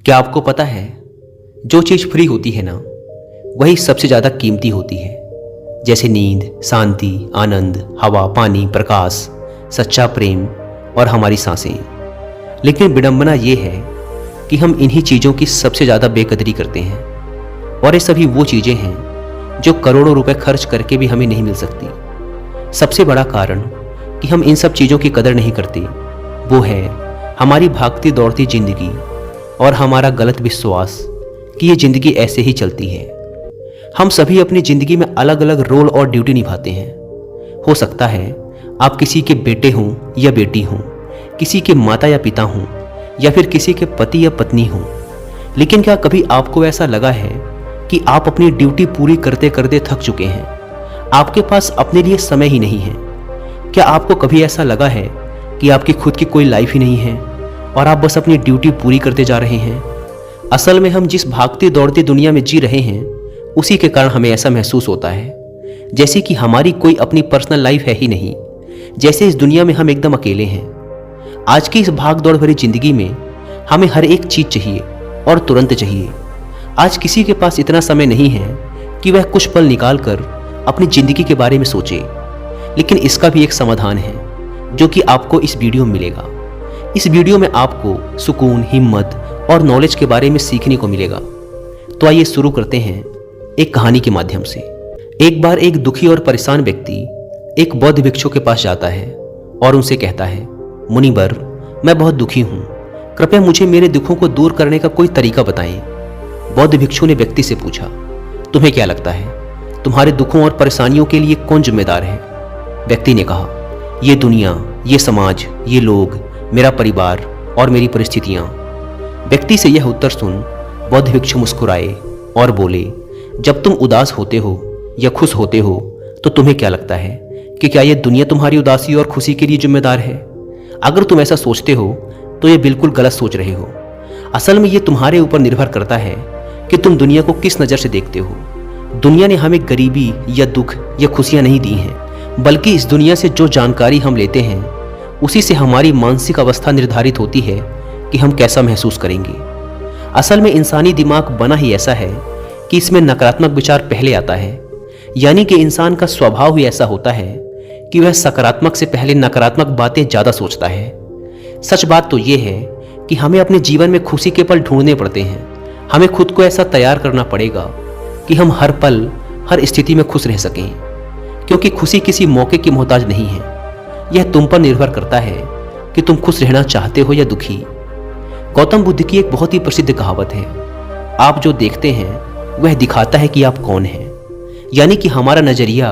क्या आपको पता है, जो चीज़ फ्री होती है ना, वही सबसे ज़्यादा कीमती होती है। जैसे नींद, शांति, आनंद, हवा, पानी, प्रकाश, सच्चा प्रेम और हमारी सांसें। लेकिन विडंबना ये है कि हम इन्हीं चीज़ों की सबसे ज़्यादा बेकदरी करते हैं, और ये सभी वो चीज़ें हैं जो करोड़ों रुपए खर्च करके भी हमें नहीं मिल सकती। सबसे बड़ा कारण कि हम इन सब चीज़ों की कदर नहीं करते वो है हमारी भागती दौड़ती जिंदगी और हमारा गलत विश्वास कि ये ज़िंदगी ऐसे ही चलती है। हम सभी अपनी ज़िंदगी में अलग अलग रोल और ड्यूटी निभाते हैं। हो सकता है आप किसी के बेटे हों या बेटी हों, किसी के माता या पिता हों, या फिर किसी के पति या पत्नी हों। लेकिन क्या कभी आपको ऐसा लगा है कि आप अपनी ड्यूटी पूरी करते करते थक चुके हैं, आपके पास अपने लिए समय ही नहीं है? क्या आपको कभी ऐसा लगा है कि आपकी खुद की कोई लाइफ ही नहीं है और आप बस अपनी ड्यूटी पूरी करते जा रहे हैं? असल में हम जिस भागती दौड़ती दुनिया में जी रहे हैं, उसी के कारण हमें ऐसा महसूस होता है जैसे कि हमारी कोई अपनी पर्सनल लाइफ है ही नहीं, जैसे इस दुनिया में हम एकदम अकेले हैं। आज की इस भाग दौड़ भरी जिंदगी में हमें हर एक चीज चाहिए और तुरंत चाहिए। आज किसी के पास इतना समय नहीं है कि वह कुछ पल निकाल कर अपनी जिंदगी के बारे में सोचे। लेकिन इसका भी एक समाधान है जो कि आपको इस वीडियो में मिलेगा। इस वीडियो में आपको सुकून, हिम्मत और नॉलेज के बारे में सीखने को मिलेगा। तो आइए शुरू करते हैं एक कहानी के माध्यम से। एक बार एक दुखी और परेशान व्यक्ति एक बौद्ध भिक्षु के पास जाता है और उनसे कहता है, मुनिवर, मैं बहुत दुखी हूँ, कृपया मुझे मेरे दुखों को दूर करने का कोई तरीका बताएं। बौद्ध भिक्षु ने व्यक्ति से पूछा, तुम्हें क्या लगता है, तुम्हारे दुखों और परेशानियों के लिए कौन जिम्मेदार है? व्यक्ति ने कहा, ये दुनिया, ये समाज, ये लोग, मेरा परिवार और मेरी परिस्थितियां। व्यक्ति से यह उत्तर सुन बौद्ध भिक्षु मुस्कुराए और बोले, जब तुम उदास होते हो या खुश होते हो तो तुम्हें क्या लगता है कि क्या यह दुनिया तुम्हारी उदासी और खुशी के लिए जिम्मेदार है? अगर तुम ऐसा सोचते हो तो यह बिल्कुल गलत सोच रहे हो। असल में यह तुम्हारे ऊपर निर्भर करता है कि तुम दुनिया को किस नज़र से देखते हो। दुनिया ने हमें गरीबी या दुख या खुशियां नहीं दी हैं, बल्कि इस दुनिया से जो जानकारी हम लेते हैं उसी से हमारी मानसिक अवस्था निर्धारित होती है कि हम कैसा महसूस करेंगे। असल में इंसानी दिमाग बना ही ऐसा है कि इसमें नकारात्मक विचार पहले आता है, यानी कि इंसान का स्वभाव ही ऐसा होता है कि वह सकारात्मक से पहले नकारात्मक बातें ज़्यादा सोचता है। सच बात तो यह है कि हमें अपने जीवन में खुशी के पल ढूंढने पड़ते हैं। हमें खुद को ऐसा तैयार करना पड़ेगा कि हम हर पल, हर स्थिति में खुश रह सकें, क्योंकि खुशी किसी मौके की मोहताज नहीं है। यह तुम पर निर्भर करता है कि तुम खुश रहना चाहते हो या दुखी। गौतम बुद्ध की एक बहुत ही प्रसिद्ध कहावत है, आप जो देखते हैं वह दिखाता है कि आप कौन हैं। यानी कि हमारा नजरिया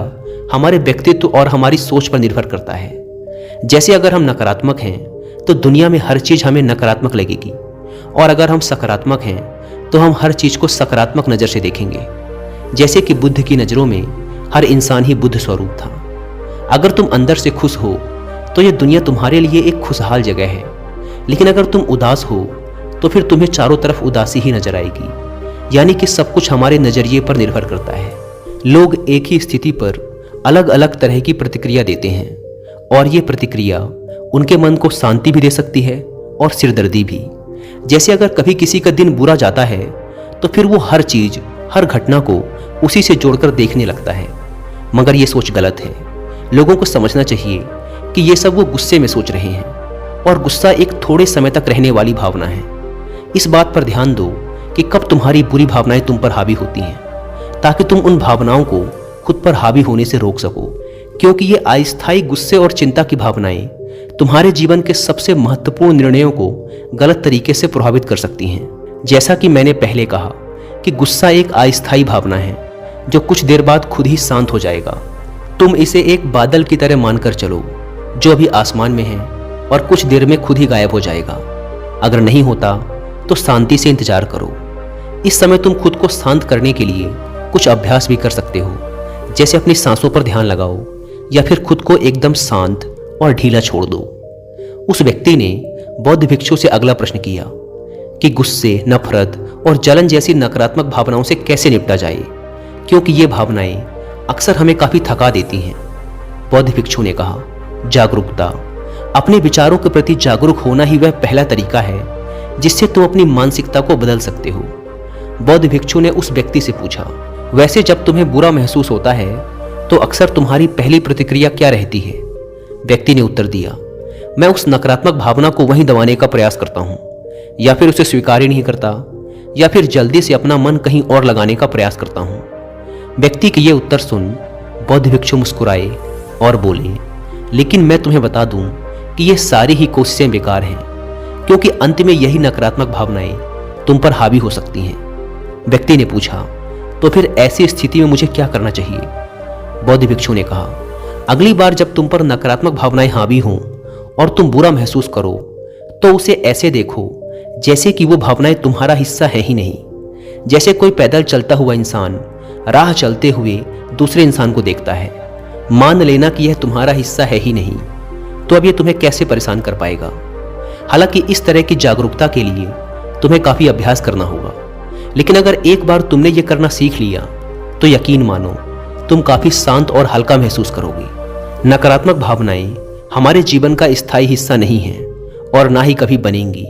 हमारे व्यक्तित्व और हमारी सोच पर निर्भर करता है। जैसे अगर हम नकारात्मक हैं तो दुनिया में हर चीज हमें नकारात्मक लगेगी, और अगर हम सकारात्मक हैं तो हम हर चीज को सकारात्मक नजर से देखेंगे। जैसे कि बुद्ध की नजरों में हर इंसान ही बुद्ध स्वरूप था। अगर तुम अंदर से खुश हो तो यह दुनिया तुम्हारे लिए एक खुशहाल जगह है, लेकिन अगर तुम उदास हो तो फिर तुम्हें चारों तरफ उदासी ही नजर आएगी। यानी कि सब कुछ हमारे नजरिए पर निर्भर करता है। लोग एक ही स्थिति पर अलग अलग तरह की प्रतिक्रिया देते हैं, और ये प्रतिक्रिया उनके मन को शांति भी दे सकती है और सिरदर्दी भी। जैसे अगर कभी किसी का दिन बुरा जाता है तो फिर वो हर चीज, हर घटना को उसी से जोड़कर देखने लगता है। मगर ये सोच गलत है। लोगों को समझना चाहिए कि ये सब वो गुस्से में सोच रहे हैं, और गुस्सा एक थोड़े समय तक रहने वाली भावना है। इस बात पर ध्यान दो कि कब तुम्हारी बुरी भावनाएं तुम पर हावी होती हैं, ताकि तुम उन भावनाओं को खुद पर हावी होने से रोक सको। क्योंकि ये अस्थायी गुस्से और चिंता की भावनाएं तुम्हारे जीवन के सबसे महत्वपूर्ण निर्णयों को गलत तरीके से प्रभावित कर सकती हैं। जैसा कि मैंने पहले कहा कि गुस्सा एक अस्थायी भावना है जो कुछ देर बाद खुद ही शांत हो जाएगा। तुम इसे एक बादल की तरह मानकर चलो जो अभी आसमान में है और कुछ देर में खुद ही गायब हो जाएगा। अगर नहीं होता तो शांति से इंतजार करो। इस समय तुम खुद को शांत करने के लिए कुछ अभ्यास भी कर सकते हो, जैसे अपनी सांसों पर ध्यान लगाओ या फिर खुद को एकदम शांत और ढीला छोड़ दो। उस व्यक्ति ने बौद्ध भिक्षु से अगला प्रश्न किया कि गुस्से, नफरत और जलन जैसी नकारात्मक भावनाओं से कैसे निपटा जाए, क्योंकि ये भावनाएं अक्सर हमें काफी थका देती हैं। बौद्ध भिक्षु ने कहा, जागरूकता। अपने विचारों के प्रति जागरूक होना ही वह पहला तरीका है जिससे तुम अपनी मानसिकता को बदल सकते हो। बौद्ध भिक्षु ने उस व्यक्ति से पूछा, वैसे जब तुम्हें बुरा महसूस होता है तो अक्सर तुम्हारी पहली प्रतिक्रिया क्या रहती है? व्यक्ति ने उत्तर दिया, मैं उस नकारात्मक भावना को वहीं दबाने का प्रयास करता हूं, या फिर उसे स्वीकार ही नहीं करता, या फिर जल्दी से अपना मन कहीं और लगाने का प्रयास करता हूं। व्यक्ति के ये उत्तर सुन बौद्ध भिक्षु मुस्कुराए और बोले, लेकिन मैं तुम्हें बता दूं कि ये सारी ही कोशिशें बेकार हैं, क्योंकि अंत में यही नकारात्मक भावनाएं तुम पर हावी हो सकती हैं। व्यक्ति ने पूछा, तो फिर ऐसी स्थिति में मुझे क्या करना चाहिए? बौद्ध भिक्षु ने कहा, अगली बार जब तुम पर नकारात्मक भावनाएं हावी हों और तुम बुरा महसूस करो तो उसे ऐसे देखो जैसे कि वो भावनाएं तुम्हारा हिस्सा है ही नहीं। जैसे कोई पैदल चलता हुआ इंसान राह चलते हुए दूसरे इंसान को देखता है। मान लेना कि यह तुम्हारा हिस्सा है ही नहीं, तो अब यह तुम्हें कैसे परेशान कर पाएगा? हालांकि इस तरह की जागरूकता के लिए तुम्हें काफी अभ्यास करना होगा, लेकिन अगर एक बार तुमने ये करना सीख लिया तो यकीन मानो तुम काफी शांत और हल्का महसूस करोगे। नकारात्मक भावनाएं हमारे जीवन का स्थायी हिस्सा नहीं हैं और ना ही कभी बनेंगी,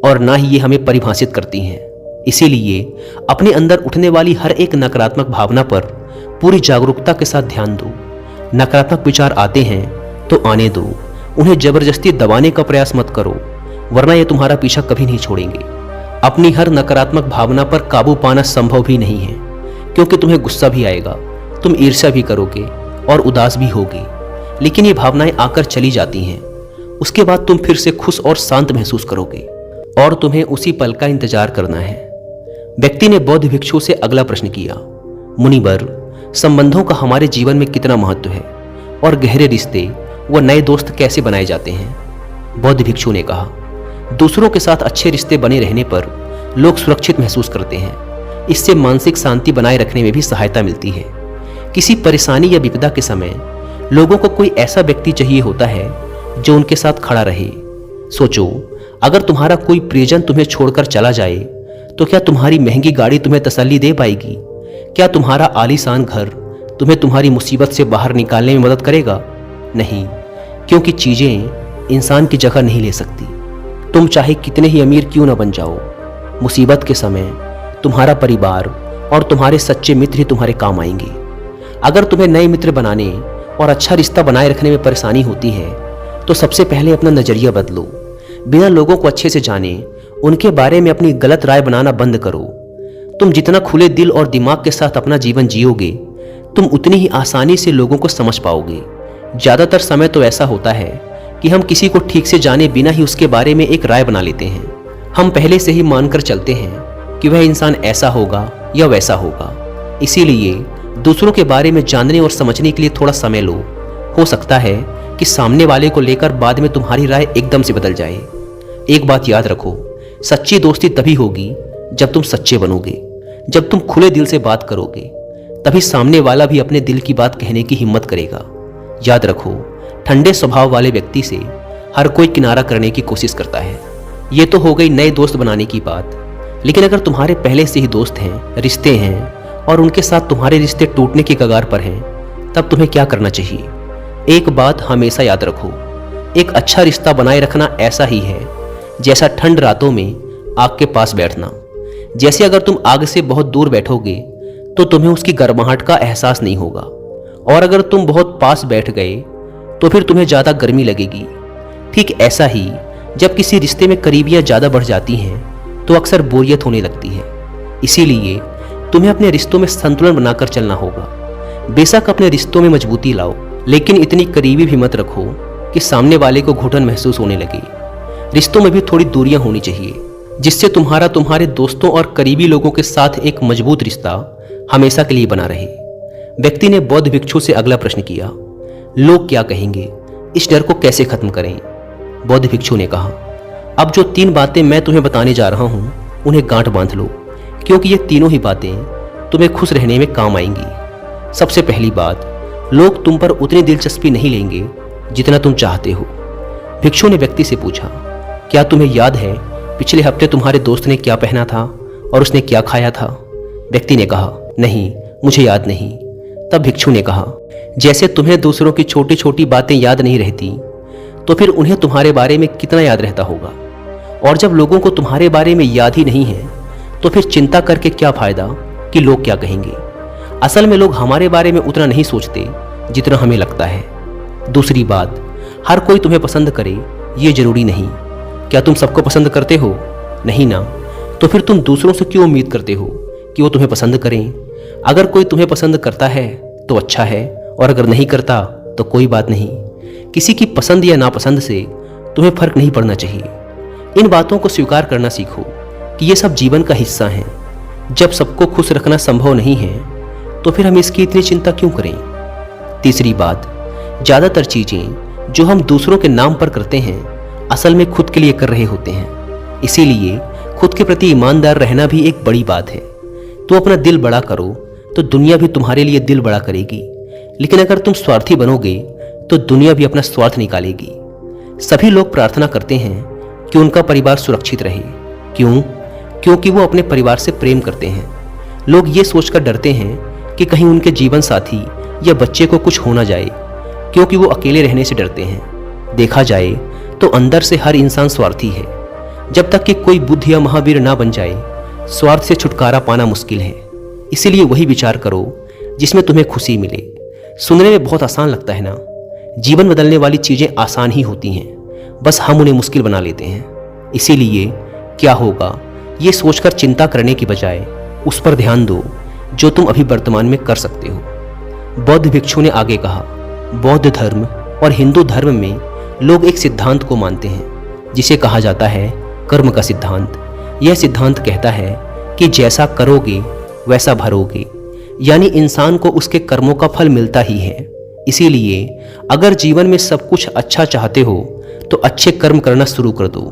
और ना ही ये हमें परिभाषित करती हैं। इसीलिए अपने अंदर उठने वाली हर एक नकारात्मक भावना पर पूरी जागरूकता के साथ ध्यान दो। नकारात्मक विचार आते हैं तो आने दो, उन्हें जबरदस्ती दबाने का प्रयास मत करो, वरना ये तुम्हारा पीछा कभी नहीं छोड़ेंगे। अपनी हर नकारात्मक भावना पर काबू पाना संभव भी नहीं है, क्योंकि तुम्हें गुस्सा भी आएगा, तुम ईर्ष्या भी करोगे और उदास भी होगे, लेकिन ये भावनाएं आकर चली जाती हैं। उसके बाद तुम फिर से खुश और शांत महसूस करोगे और तुम्हें उसी पल का इंतजार करना है। व्यक्ति ने बौद्ध भिक्षु से अगला प्रश्न किया, मुनिवर, संबंधों का हमारे जीवन में कितना महत्व है और गहरे रिश्ते व नए दोस्त कैसे बनाए जाते हैं? बौद्ध भिक्षु ने कहा, दूसरों के साथ अच्छे रिश्ते बने रहने पर लोग सुरक्षित महसूस करते हैं। इससे मानसिक शांति बनाए रखने में भी सहायता मिलती है। किसी परेशानी या विपदा के समय लोगों को कोई ऐसा व्यक्ति चाहिए होता है जो उनके साथ खड़ा रहे। सोचो, अगर तुम्हारा कोई प्रियजन तुम्हें छोड़कर चला जाए तो क्या तुम्हारी महंगी गाड़ी तुम्हें तसल्ली दे पाएगी? क्या तुम्हारा आलीशान घर तुम्हें तुम्हारी मुसीबत से बाहर निकालने में मदद करेगा? नहीं, क्योंकि चीजें इंसान की जगह नहीं ले सकती। तुम चाहे कितने ही अमीर क्यों न बन जाओ, मुसीबत के समय तुम्हारा परिवार और तुम्हारे सच्चे मित्र ही तुम्हारे काम आएंगे। अगर तुम्हें नए मित्र बनाने और अच्छा रिश्ता बनाए रखने में परेशानी होती है तो सबसे पहले अपना नजरिया बदलो। बिना लोगों को अच्छे से जाने उनके बारे में अपनी गलत राय बनाना बंद करो। तुम जितना खुले दिल और दिमाग के साथ अपना जीवन जियोगे, तुम उतनी ही आसानी से लोगों को समझ पाओगे। ज्यादातर समय तो ऐसा होता है कि हम किसी को ठीक से जाने बिना ही उसके बारे में एक राय बना लेते हैं। हम पहले से ही मानकर चलते हैं कि वह इंसान ऐसा होगा या वैसा होगा। इसीलिए दूसरों के बारे में जानने और समझने के लिए थोड़ा समय लो। हो सकता है कि सामने वाले को लेकर बाद में तुम्हारी राय एकदम से बदल जाए। एक बात याद रखो, सच्ची दोस्ती तभी होगी जब तुम सच्चे बनोगे। जब तुम खुले दिल से बात करोगे तभी सामने वाला भी अपने दिल की बात कहने की हिम्मत करेगा। याद रखो, ठंडे स्वभाव वाले व्यक्ति से हर कोई किनारा करने की कोशिश करता है। ये तो हो गई नए दोस्त बनाने की बात, लेकिन अगर तुम्हारे पहले से ही दोस्त हैं, रिश्ते हैं और उनके साथ तुम्हारे रिश्ते टूटने की कगार पर हैं, तब तुम्हें क्या करना चाहिए? एक बात हमेशा याद रखो, एक अच्छा रिश्ता बनाए रखना ऐसा ही है जैसा ठंड रातों में आग के पास बैठना। जैसे अगर तुम आग से बहुत दूर बैठोगे तो तुम्हें उसकी गर्माहट का एहसास नहीं होगा, और अगर तुम बहुत पास बैठ गए तो फिर तुम्हें ज़्यादा गर्मी लगेगी। ठीक ऐसा ही जब किसी रिश्ते में करीबियाँ ज़्यादा बढ़ जाती हैं तो अक्सर बोरियत होने लगती है। इसीलिए तुम्हें अपने रिश्तों में संतुलन बनाकर चलना होगा। बेशक अपने रिश्तों में मजबूती लाओ, लेकिन इतनी करीबी भी मत रखो कि सामने वाले को घुटन महसूस होने लगे। रिश्तों में भी थोड़ी दूरियां होनी चाहिए, जिससे तुम्हारे दोस्तों और करीबी लोगों के साथ एक मजबूत रिश्ता हमेशा के लिए बना रहे। व्यक्ति ने बौद्ध भिक्षु से अगला प्रश्न किया, लोग क्या कहेंगे, इस डर को कैसे खत्म करें? बौद्ध भिक्षु ने कहा, अब जो 3 बातें मैं तुम्हें बताने जा रहा हूं उन्हें गांठ बांध लो, क्योंकि ये तीनों ही बातें तुम्हें खुश रहने में काम आएंगी। सबसे पहली बात, लोग तुम पर उतनी दिलचस्पी नहीं लेंगे जितना तुम चाहते हो। भिक्षु ने व्यक्ति से पूछा, क्या तुम्हें याद है पिछले हफ्ते तुम्हारे दोस्त ने क्या पहना था और उसने क्या खाया था? व्यक्ति ने कहा, नहीं, मुझे याद नहीं। तब भिक्षु ने कहा, जैसे तुम्हें दूसरों की छोटी छोटी बातें याद नहीं रहती, तो फिर उन्हें तुम्हारे बारे में कितना याद रहता होगा। और जब लोगों को तुम्हारे बारे में याद ही नहीं है तो फिर चिंता करके क्या फायदा कि लोग क्या कहेंगे। असल में लोग हमारे बारे में उतना नहीं सोचते जितना हमें लगता है। दूसरी बात, हर कोई तुम्हें पसंद करे ये जरूरी नहीं। क्या तुम सबको पसंद करते हो? नहीं ना। तो फिर तुम दूसरों से क्यों उम्मीद करते हो कि वो तुम्हें पसंद करें? अगर कोई तुम्हें पसंद करता है तो अच्छा है, और अगर नहीं करता तो कोई बात नहीं। किसी की पसंद या नापसंद से तुम्हें फर्क नहीं पड़ना चाहिए। इन बातों को स्वीकार करना सीखो कि ये सब जीवन का हिस्सा है। जब सबको खुश रखना संभव नहीं है तो फिर हम इसकी इतनी चिंता क्यों करें? तीसरी बात, ज़्यादातर चीज़ें जो हम दूसरों के नाम पर करते हैं असल में खुद के लिए कर रहे होते हैं। इसीलिए खुद के प्रति ईमानदार रहना भी एक बड़ी बात है। तो अपना दिल बड़ा करो तो दुनिया भी तुम्हारे लिए दिल बड़ा करेगी। लेकिन अगर तुम स्वार्थी बनोगे तो दुनिया भी अपना स्वार्थ निकालेगी। सभी लोग प्रार्थना करते हैं कि उनका परिवार सुरक्षित रहे। क्यों? क्योंकि वो अपने परिवार से प्रेम करते हैं। लोग ये सोचकर डरते हैं कि कहीं उनके जीवन साथी या बच्चे को कुछ हो ना जाए, क्योंकि वो अकेले रहने से डरते हैं। देखा जाए तो अंदर से हर इंसान स्वार्थी है। जब तक कि कोई बुद्ध या महावीर ना बन जाए, स्वार्थ से छुटकारा पाना मुश्किल है। इसीलिए वही विचार करो जिसमें तुम्हें खुशी मिले। सुनने में बहुत आसान लगता है ना? जीवन बदलने वाली चीज़ें आसान ही होती हैं, बस हम उन्हें मुश्किल बना लेते हैं। इसीलिए क्या होगा ये सोचकर चिंता करने की बजाय उस पर ध्यान दो जो तुम अभी वर्तमान में कर सकते हो। बौद्ध भिक्षु ने आगे कहा, बौद्ध धर्म और हिंदू धर्म में लोग एक सिद्धांत को मानते हैं जिसे कहा जाता है कर्म का सिद्धांत। यह सिद्धांत कहता है कि जैसा करोगे वैसा भरोगे, यानी इंसान को उसके कर्मों का फल मिलता ही है। इसीलिए अगर जीवन में सब कुछ अच्छा चाहते हो तो अच्छे कर्म करना शुरू कर दो।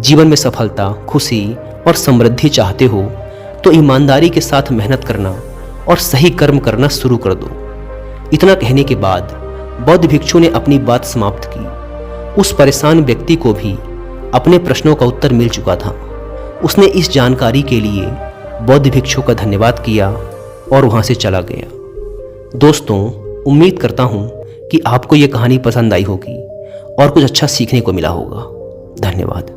जीवन में सफलता, खुशी और समृद्धि चाहते हो तो ईमानदारी के साथ मेहनत करना और सही कर्म करना शुरू कर दो। इतना कहने के बाद बौद्ध भिक्षु ने अपनी बात समाप्त की। उस परेशान व्यक्ति को भी अपने प्रश्नों का उत्तर मिल चुका था। उसने इस जानकारी के लिए बौद्ध भिक्षु का धन्यवाद किया और वहां से चला गया। दोस्तों, उम्मीद करता हूं कि आपको यह कहानी पसंद आई होगी और कुछ अच्छा सीखने को मिला होगा। धन्यवाद।